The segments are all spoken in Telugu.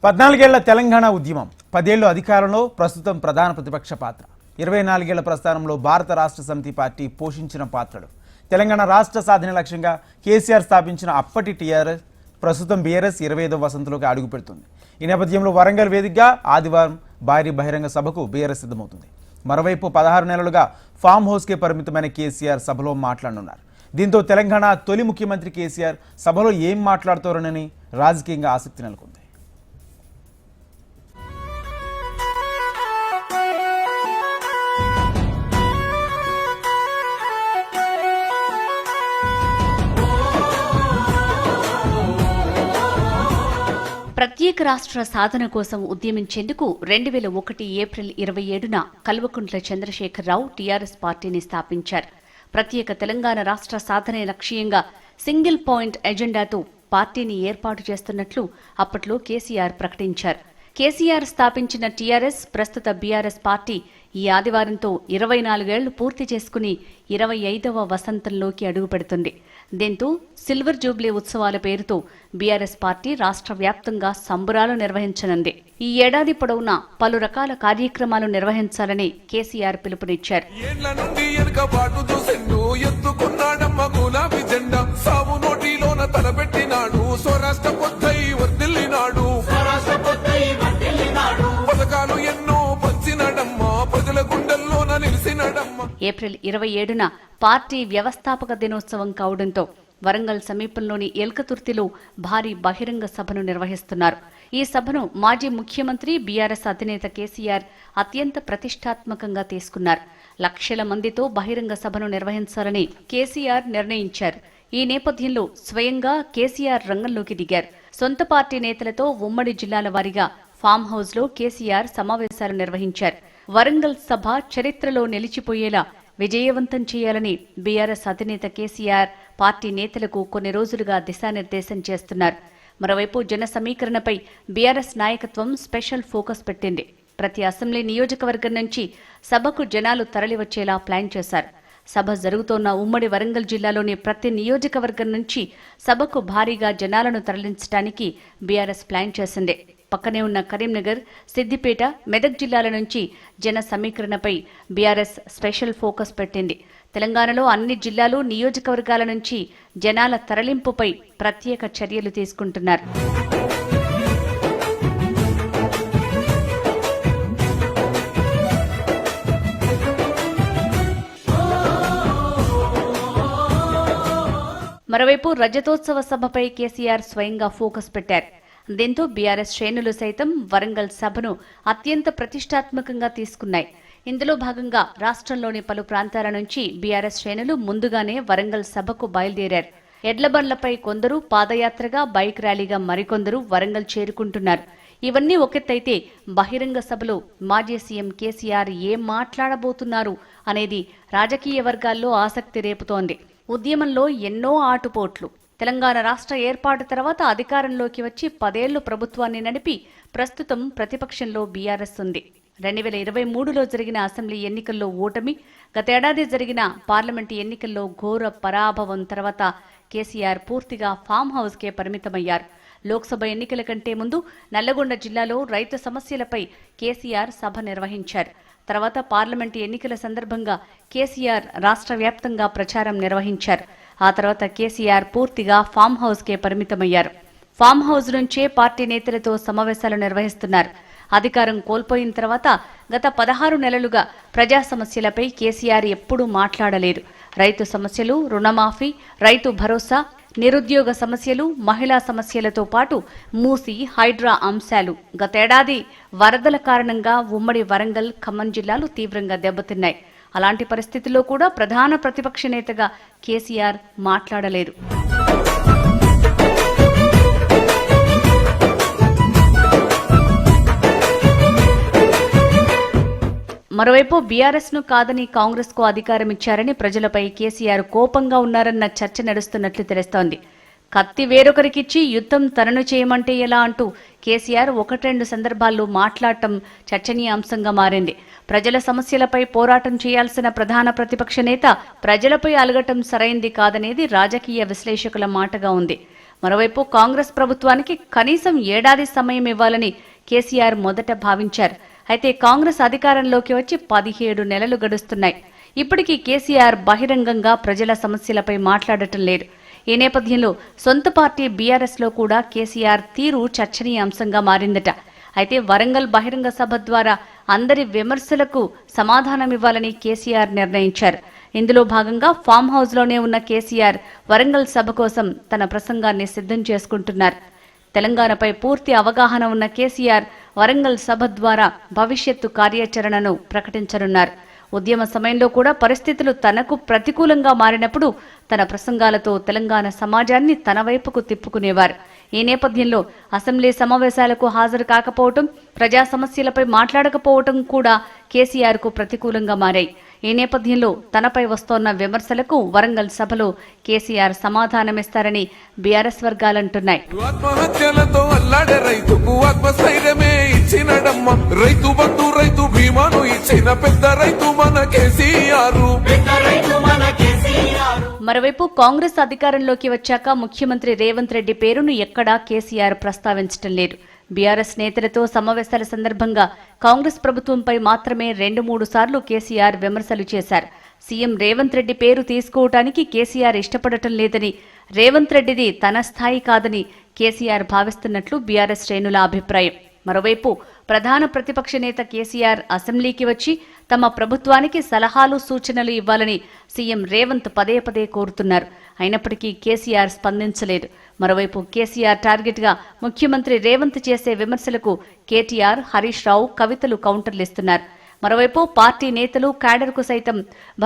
14 ఏళ్ల తెలంగాణ ఉద్యమం 10 ఏళ్లు అధికారంలో ప్రస్తుతం ప్రధాన ప్రతిపక్ష పాత్ర 24 ఏళ్ల ప్రస్థానంలో భారత రాష్ట్ర సమితి పార్టీ పోషించిన పాత్రలు తెలంగాణ రాష్ట్ర సాధన లక్ష్యంగా కేసీఆర్ స్థాపించిన అప్పటి టీఆర్ఎస్ ప్రస్తుతం బీఆర్ఎస్ 25వ వసంతంలోకి అడుగుపెడుతుంది. ఈ నేపథ్యంలో వరంగల్ వేదికగా ఆదివారం భారీ బహిరంగ సభకు బీఆర్ఎస్ సిద్ధమవుతుంది. మరోవైపు 16 నెలలుగా ఫామ్ హౌస్కే పరిమితమైన కేసీఆర్ సభలో మాట్లాడనున్నారు. దీంతో తెలంగాణ తొలి ముఖ్యమంత్రి కేసీఆర్ సభలో ఏం మాట్లాడుతారోనని రాజకీయంగా ఆసక్తి నెలకొంది. ప్రత్యేక రాష్ట్ర సాధన కోసం ఉద్యమించేందుకు 2001 ఏప్రిల్ 27న కల్వకుంట్ల చంద్రశేఖరరావు టీఆర్ఎస్ పార్టీని స్థాపించారు. ప్రత్యేక తెలంగాణ రాష్ట్ర సాధనే లక్ష్యంగా సింగిల్ పాయింట్ ఎజెండాతో పార్టీని ఏర్పాటు చేస్తున్నట్లు అప్పట్లో కేసీఆర్ ప్రకటించారు. కేసీఆర్ స్థాపించిన టీఆర్ఎస్ ప్రస్తుత బీఆర్ఎస్ పార్టీ ఈ ఆదివారంతో 24 ఏళ్లు పూర్తి చేసుకుని 25వ వసంతంలోకి అడుగుపెడుతుంది. దీంతో సిల్వర్ జూబ్లీ ఉత్సవాల పేరుతో బీఆర్ఎస్ పార్టీ రాష్ట్ర వ్యాప్తంగా సంబురాలు నిర్వహించనుంది. ఈ ఏడాది పొడవునా పలు రకాల కార్యక్రమాలు నిర్వహించాలని కేసీఆర్ పిలుపునిచ్చారు. ఏప్రిల్ 27న పార్టీ వ్యవస్థాపక దినోత్సవం కావడంతో వరంగల్ సమీపంలోని ఎల్కతుర్తిలో భారీ బహిరంగ సభను నిర్వహిస్తున్నారు. ఈ సభను మాజీ ముఖ్యమంత్రి బీఆర్ఎస్ అధినేత కేసీఆర్ అత్యంత ప్రతిష్టాత్మకంగా తీసుకున్నారు. లక్షల మందితో బహిరంగ సభను నిర్వహించాలని కేసీఆర్ నిర్ణయించారు. ఈ నేపథ్యంలో స్వయంగా కేసీఆర్ రంగంలోకి దిగారు. సొంత పార్టీ నేతలతో ఉమ్మడి జిల్లాల వారీగా ఫామ్ హౌస్ లో కేసీఆర్ సమావేశాలు నిర్వహించారు. వరంగల్ సభ చరిత్రలో నిలిచిపోయేలా విజయవంతం చేయాలని బీఆర్ఎస్ అధినేత కేసీఆర్ పార్టీ నేతలకు కొన్ని రోజులుగా దిశానిర్దేశం చేస్తున్నారు. మరోవైపు జన సమీకరణపై బీఆర్ఎస్ నాయకత్వం స్పెషల్ ఫోకస్ పెట్టింది. ప్రతి అసెంబ్లీ నియోజకవర్గం నుంచి సభకు జనాలు తరలివచ్చేలా ప్లాన్ చేశారు. సభ జరుగుతోన్న ఉమ్మడి వరంగల్ జిల్లాలోని ప్రతి నియోజకవర్గం నుంచి సభకు భారీగా జనాలను తరలించడానికి బీఆర్ఎస్ ప్లాన్ చేసింది. పక్కనే ఉన్న కరీంనగర్, సిద్దిపేట, మెదక్ జిల్లాల నుంచి జన సమీకరణపై బీఆర్ఎస్ స్పెషల్ ఫోకస్ పెట్టింది. తెలంగాణలో అన్ని జిల్లాలు, నియోజకవర్గాల నుంచి జనాల తరలింపుపై ప్రత్యేక చర్యలు తీసుకుంటున్నారు. మరోవైపు రజతోత్సవ సభపై కేసీఆర్ స్వయంగా ఫోకస్ పెట్టారు. దీంతో బీఆర్ఎస్ శ్రేణులు సైతం వరంగల్ సభను అత్యంత ప్రతిష్టాత్మకంగా తీసుకున్నాయి. ఇందులో భాగంగా రాష్ట్రంలోని పలు ప్రాంతాల నుంచి బీఆర్ఎస్ శ్రేణులు ముందుగానే వరంగల్ సభకు బయలుదేరారు. ఎడ్లబండ్లపై కొందరు, పాదయాత్రగా, బైక్ ర్యాలీగా మరికొందరు వరంగల్ చేరుకుంటున్నారు. ఇవన్నీ ఒకెత్తైతే బహిరంగ సభలో మాజీ సీఎం కేసీఆర్ ఏం మాట్లాడబోతున్నారు అనేది రాజకీయ వర్గాల్లో ఆసక్తి రేపుతోంది. ఉద్యమంలో ఎన్నో ఆటుపోట్లు. తెలంగాణ రాష్ట్ర ఏర్పాటు తర్వాత అధికారంలోకి వచ్చి 10 ఏళ్లు ప్రభుత్వాన్ని నడిపి ప్రస్తుతం ప్రతిపక్షంలో బీఆర్ఎస్ ఉంది. 2023లో జరిగిన అసెంబ్లీ ఎన్నికల్లో ఓటమి, గతేడాది జరిగిన పార్లమెంటు ఎన్నికల్లో ఘోర పరాభవం తర్వాత కేసీఆర్ పూర్తిగా ఫామ్ హౌస్కే పరిమితమయ్యారు. లోక్సభ ఎన్నికల కంటే ముందు నల్లగొండ జిల్లాలో రైతు సమస్యలపై కేసీఆర్ సభ నిర్వహించారు. తర్వాత పార్లమెంటు ఎన్నికల సందర్భంగా కేసీఆర్ రాష్ట్ర వ్యాప్తంగా ప్రచారం నిర్వహించారు. ఆ తర్వాత కేసీఆర్ పూర్తిగా ఫామ్ హౌస్కే పరిమితమయ్యారు. ఫామ్ హౌస్ నుంచే పార్టీ నేతలతో సమావేశాలు నిర్వహిస్తున్నారు. అధికారం కోల్పోయిన తర్వాత గత 16 నెలలుగా ప్రజా సమస్యలపై కేసీఆర్ ఎప్పుడూ మాట్లాడలేరు. రైతు సమస్యలు, రుణమాఫీ, రైతు భరోసా, నిరుద్యోగ సమస్యలు, మహిళా సమస్యలతో పాటు మూసి, హైడ్రా అంశాలు. గతేడాది వరదల కారణంగా ఉమ్మడి వరంగల్, ఖమ్మం జిల్లాలు తీవ్రంగా దెబ్బతిన్నాయి. అలాంటి పరిస్థితుల్లో కూడా ప్రధాన ప్రతిపక్ష నేతగా కేసీఆర్ మాట్లాడలేరు. మరోవైపు బీఆర్ఎస్ ను కాదని కాంగ్రెస్ కు అధికారం ఇచ్చారని ప్రజలపై కేసీఆర్ కోపంగా ఉన్నారన్న చర్చ నడుస్తున్నట్లు తెలుస్తోంది. కత్తి వేరొకరికిచ్చి యుద్ధం తనను చేయమంటే ఎలా అంటూ కేసీఆర్ 1-2 సందర్భాల్లో మాట్లాడటం చర్చనీయాంశంగా మారింది. ప్రజల సమస్యలపై పోరాటం చేయాల్సిన ప్రధాన ప్రతిపక్ష నేత ప్రజలపై అలగటం సరైంది కాదనేది రాజకీయ విశ్లేషకుల మాటగా ఉంది. మరోవైపు కాంగ్రెస్ ప్రభుత్వానికి కనీసం ఏడాది సమయం ఇవ్వాలని కేసీఆర్ మొదట భావించారు. అయితే కాంగ్రెస్ అధికారంలోకి వచ్చి 17 నెలలు గడుస్తున్నాయి. ఇప్పటికీ కేసీఆర్ బహిరంగంగా ప్రజల సమస్యలపై మాట్లాడటం లేదు. ఈ నేపథ్యంలో సొంత పార్టీ బీఆర్ఎస్ లో కూడా కేసీఆర్ తీరు చర్చనీయాంశంగా మారిందట. అయితే వరంగల్ బహిరంగ సభ ద్వారా అందరి విమర్శలకు సమాధానమివ్వాలని కేసీఆర్ నిర్ణయించారు. ఇందులో భాగంగా ఫామ్ హౌస్ లోనే ఉన్న కేసీఆర్ వరంగల్ సభ కోసం తన ప్రసంగాన్ని సిద్ధం చేసుకుంటున్నారు. తెలంగాణపై పూర్తి అవగాహన ఉన్న కేసీఆర్ వరంగల్ సభ ద్వారా భవిష్యత్తు కార్యాచరణను ప్రకటించనున్నారు. ఉద్యమ సమయంలో కూడా పరిస్థితులు తనకు ప్రతికూలంగా మారినప్పుడు తన ప్రసంగాలతో తెలంగాణ సమాజాన్ని తన వైపుకు తిప్పుకునేవారు. ఈ నేపథ్యంలో అసెంబ్లీ సమావేశాలకు హాజరు కాకపోవటం, ప్రజా సమస్యలపై మాట్లాడకపోవటం కూడా కేసీఆర్ కు ప్రతికూలంగా మారాయి. ఈ నేపథ్యంలో తనపై వస్తోన్న విమర్శలకు వరంగల్ సభలో కేసీఆర్ సమాధానమిస్తారని బీఆర్ఎస్ వర్గాలంటున్నాయి. ఆత్మహత్యలతో అల్లాడే రైతుకు ఆత్మస్థైర్యమే ఇచ్చినడమ్మ. రైతు బంధు రైతు బీమాను ఇచ్చిన పెద్ద రైతు మన కేసీఆర్. మరోవైపు కాంగ్రెస్ అధికారంలోకి వచ్చాక ముఖ్యమంత్రి రేవంత్ రెడ్డి పేరును ఎక్కడా కేసీఆర్ ప్రస్తావించడం లేదు. బీఆర్ఎస్ నేతలతో సమావేశాల సందర్భంగా కాంగ్రెస్ ప్రభుత్వంపై మాత్రమే 2-3 సార్లు కేసీఆర్ విమర్శలు చేశారు. సీఎం రేవంత్ రెడ్డి పేరు తీసుకోవటానికి కేసీఆర్ ఇష్టపడటం లేదని, రేవంత్ రెడ్డిది తన స్థాయి కాదని కేసీఆర్ భావిస్తున్నట్లు బీఆర్ఎస్ శ్రేణుల అభిప్రాయం. మరోవైపు ప్రధాన ప్రతిపక్ష నేత కేసీఆర్ అసెంబ్లీకి వచ్చి తమ ప్రభుత్వానికి సలహాలు సూచనలు ఇవ్వాలని సీఎం రేవంత్ పదే పదే కోరుతున్నారు. అయినప్పటికీ కేసీఆర్ స్పందించలేదు. మరోవైపు కేసీఆర్ టార్గెట్ గా ముఖ్యమంత్రి రేవంత్ చేసే విమర్శలకు కేటీఆర్, హరీష్ రావు కవితలు కౌంటర్లిస్తున్నారు. మరోవైపు పార్టీ నేతలు క్యాడర్కు సైతం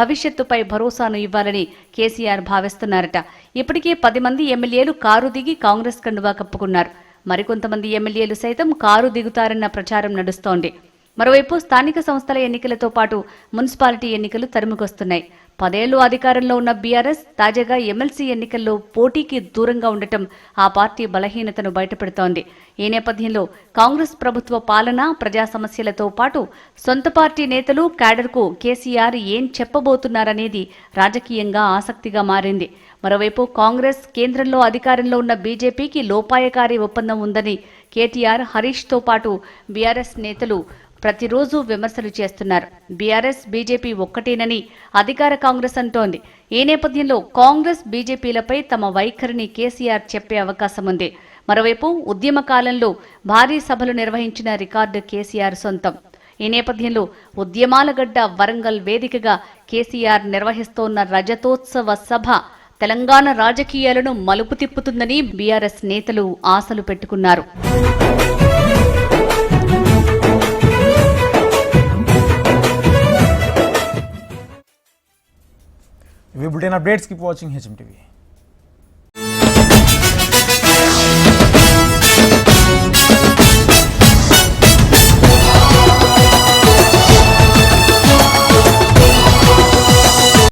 భవిష్యత్తుపై భరోసాను ఇవ్వాలని కేసీఆర్ భావిస్తున్నారట. ఇప్పటికే 10 మంది ఎమ్మెల్యేలు కారు దిగి కాంగ్రెస్ కండువా కప్పుకున్నారు. మరికొంతమంది ఎమ్మెల్యేలు సైతం కారు దిగుతారన్న ప్రచారం నడుస్తోంది. మరోవైపు స్థానిక సంస్థల ఎన్నికలతో పాటు మున్సిపాలిటీ ఎన్నికలు తరుముకొస్తున్నాయి. 10 ఏళ్లు అధికారంలో ఉన్న బీఆర్ఎస్ తాజాగా ఎమ్మెల్సీ ఎన్నికల్లో పోటీకి దూరంగా ఉండటం ఆ పార్టీ బలహీనతను బయటపెడుతోంది. ఈ నేపథ్యంలో కాంగ్రెస్ ప్రభుత్వ పాలన, ప్రజా సమస్యలతో పాటు సొంత పార్టీ నేతలు, క్యాడర్కు కేసీఆర్ ఏం చెప్పబోతున్నారనేది రాజకీయంగా ఆసక్తిగా మారింది. మరోవైపు కాంగ్రెస్ కేంద్రంలో అధికారంలో ఉన్న బీజేపీకి లోపాయకారి ఒప్పందం ఉందని కేటీఆర్, హరీష్తో పాటు బీఆర్ఎస్ నేతలు ప్రతిరోజు విమర్శలు చేస్తున్నారు. బీఆర్ఎస్, బీజేపీ ఒక్కటేనని అధికార కాంగ్రెస్ అంటోంది. ఈ నేపథ్యంలో కాంగ్రెస్, బీజేపీలపై తమ వైఖరిని కేసీఆర్ చెప్పే అవకాశం ఉంది. మరోవైపు ఉద్యమ కాలంలో భారీ సభలు నిర్వహించిన రికార్డు కేసీఆర్ సొంతం. ఈ నేపథ్యంలో ఉద్యమాల గడ్డ వరంగల్ వేదికగా కేసీఆర్ నిర్వహిస్తోన్న రజతోత్సవ సభ తెలంగాణ రాజకీయాలను మలుపు తిప్పుతుందని బీఆర్ఎస్ నేతలు ఆశలు పెట్టుకున్నారు. We will updates. Keep watching HMTV.